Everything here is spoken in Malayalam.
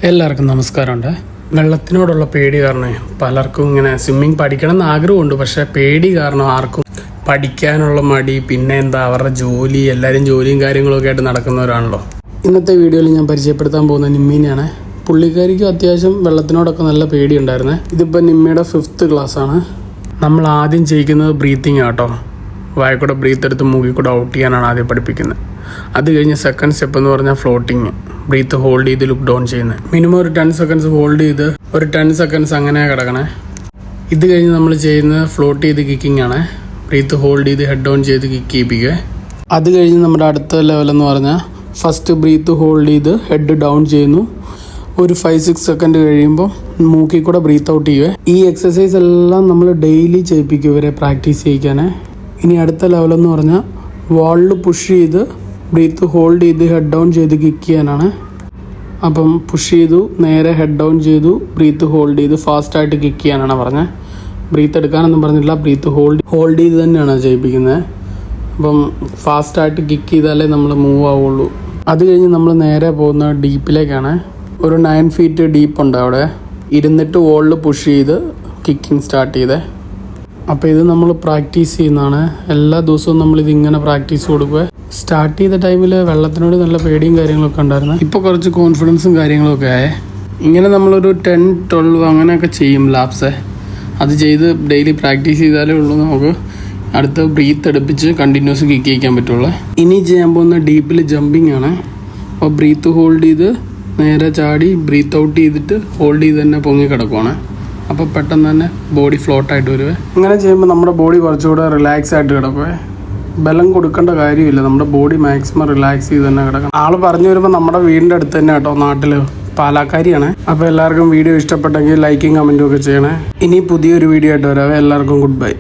എല്ലാവർക്കും നമസ്കാരമുണ്ട്. വെള്ളത്തിനോടുള്ള പേടി കാരണം പലർക്കും ഇങ്ങനെ സ്വിമ്മിങ് പഠിക്കണം എന്ന് ആഗ്രഹമുണ്ട്. പക്ഷേ പേടി കാരണം ആർക്കും പഠിക്കാനുള്ള മടി, പിന്നെ എന്താ അവരുടെ ജോലി, എല്ലാവരും ജോലിയും കാര്യങ്ങളൊക്കെ ആയിട്ട് നടക്കുന്നവരാണല്ലോ. ഇന്നത്തെ വീഡിയോയിൽ ഞാൻ പരിചയപ്പെടുത്താൻ പോകുന്ന നിമ്മീനെയാണ്. പുള്ളിക്കാരിക്കും അത്യാവശ്യം വെള്ളത്തിനോടൊക്കെ നല്ല പേടിയുണ്ടായിരുന്നേ. ഇതിപ്പോൾ നിമ്മിയുടെ 5th ക്ലാസ്സാണ്. നമ്മൾ ആദ്യം ചെയ്യിക്കുന്നത് ബ്രീത്തിങ് ആട്ടോ. വായക്കൂടെ ബ്രീത്ത് എടുത്ത് മൂക്കിൽ കൂടെ ഔട്ട് ചെയ്യാനാണ് ആദ്യം പഠിപ്പിക്കുന്നത്. അത് കഴിഞ്ഞ് സെക്കൻഡ് സ്റ്റെപ്പ് എന്ന് പറഞ്ഞാൽ ഫ്ലോട്ടിങ്. ബ്രീത്ത് ഹോൾഡ് ചെയ്ത് ലുക്ക് ഡൗൺ ചെയ്യുന്നത്. മിനിമം ഒരു 10 സെക്കൻഡ്സ് ഹോൾഡ് ചെയ്ത് ഒരു 10 സെക്കൻഡ്സ് അങ്ങനെ കിടക്കണേ. ഇത് കഴിഞ്ഞ് നമ്മൾ ചെയ്യുന്നത് ഫ്ലോട്ട് ചെയ്ത് കിക്കിംഗ് ആണ്. ബ്രീത്ത് ഹോൾഡ് ചെയ്ത് ഹെഡ് ഡൗൺ ചെയ്ത് കിക്ക് ചെയ്യിപ്പിക്കുക. അത് കഴിഞ്ഞ് നമ്മുടെ അടുത്ത ലെവലെന്ന് പറഞ്ഞാൽ ഫസ്റ്റ് ബ്രീത്ത് ഹോൾഡ് ചെയ്ത് ഹെഡ് ഡൗൺ ചെയ്യുന്നു. ഒരു 5-6 സെക്കൻഡ് കഴിയുമ്പോൾ മൂക്കിൽ കൂടെ ബ്രീത്ത് ഔട്ട് ചെയ്യുക. ഈ എക്സസൈസ് എല്ലാം നമ്മൾ ഡെയിലി ചെയ്യിപ്പിക്കും ഇവരെ പ്രാക്ടീസ് ചെയ്യിക്കാനേ. ഇനി അടുത്ത ലെവലെന്ന് പറഞ്ഞാൽ വാളിൽ പുഷ് ചെയ്ത് ബ്രീത്ത് ഹോൾഡ് ചെയ്ത് ഹെഡ് ഡൗൺ ചെയ്ത് കിക്ക് ചെയ്യാനാണ്. അപ്പം പുഷ് ചെയ്തു, നേരെ ഹെഡ് ഡൗൺ ചെയ്തു, ബ്രീത്ത് ഹോൾഡ് ചെയ്ത് ഫാസ്റ്റായിട്ട് കിക്ക് ചെയ്യാനാണ് പറഞ്ഞത്. ബ്രീത്ത് എടുക്കാനൊന്നും പറഞ്ഞിട്ടില്ല, ബ്രീത്ത് ഹോൾഡ് ചെയ്ത് തന്നെയാണ് ചെയ്യിപ്പിക്കുന്നത്. അപ്പം ഫാസ്റ്റായിട്ട് കിക്ക് ചെയ്താലേ നമ്മൾ മൂവ് ആവുള്ളൂ. അത് കഴിഞ്ഞ് നമ്മൾ നേരെ പോകുന്ന ഡീപ്പിലേക്കാണ്. ഒരു 9 ഫീറ്റ് ഡീപ്പ് ഉണ്ട് അവിടെ. ഇരുന്നിട്ട് വോളിൽ പുഷ് ചെയ്ത് കിക്കിങ് സ്റ്റാർട്ട് ചെയ്തേ. അപ്പോൾ ഇത് നമ്മൾ പ്രാക്ടീസ് ചെയ്യുന്നതാണ്. എല്ലാ ദിവസവും നമ്മളിതിങ്ങനെ പ്രാക്ടീസ് കൊടുക്കുക. സ്റ്റാർട്ട് ചെയ്ത ടൈമിൽ വെള്ളത്തിനോട് നല്ല പേടിയും കാര്യങ്ങളൊക്കെ ഉണ്ടായിരുന്നു. ഇപ്പോൾ കുറച്ച് കോൺഫിഡൻസും കാര്യങ്ങളൊക്കെ ആയേ. ഇങ്ങനെ നമ്മളൊരു 10-12 അങ്ങനെയൊക്കെ ചെയ്യും ലാപ്സ്. അത് ചെയ്ത് ഡെയിലി പ്രാക്ടീസ് ചെയ്താലേ ഉള്ളൂ നമുക്ക് അടുത്ത ബ്രീത്ത് എടുപ്പിച്ച് കണ്ടിന്യൂസ് കിക്ക് ചെയ്യിക്കാൻ പറ്റുള്ളൂ. ഇനി ചെയ്യാൻ പോകുന്ന ഡീപ്പിൽ ജമ്പിങ് ആണ്. അപ്പോൾ ബ്രീത്ത് ഹോൾഡ് ചെയ്ത് നേരെ ചാടി ബ്രീത്ത് ഔട്ട് ചെയ്തിട്ട് ഹോൾഡ് ചെയ്ത് തന്നെ പൊങ്ങി കിടക്കുവാണ്. അപ്പോൾ പെട്ടെന്ന് തന്നെ ബോഡി ഫ്ലോട്ടായിട്ട് വരുവേ. ഇങ്ങനെ ചെയ്യുമ്പോൾ നമ്മുടെ ബോഡി കുറച്ചുകൂടെ റിലാക്സ് ആയിട്ട് കിടക്കുവേ. ബലം കൊടുക്കേണ്ട കാര്യമില്ല, നമ്മുടെ ബോഡി മാക്സിമം റിലാക്സ് ചെയ്ത് തന്നെ കിടക്കണം. ആൾ പറഞ്ഞു വരുമ്പോൾ നമ്മുടെ വീടിൻ്റെ അടുത്ത് തന്നെ കേട്ടോ, നാട്ടിൽ പാലക്കാരിയാണ്. അപ്പോൾ എല്ലാവർക്കും വീഡിയോ ഇഷ്ടപ്പെട്ടെങ്കിൽ ലൈക്കും കമൻറ്റും ഒക്കെ ചെയ്യണേ. ഇനി പുതിയൊരു വീഡിയോ ആയിട്ട് വരാവേ. എല്ലാവർക്കും ഗുഡ് ബൈ.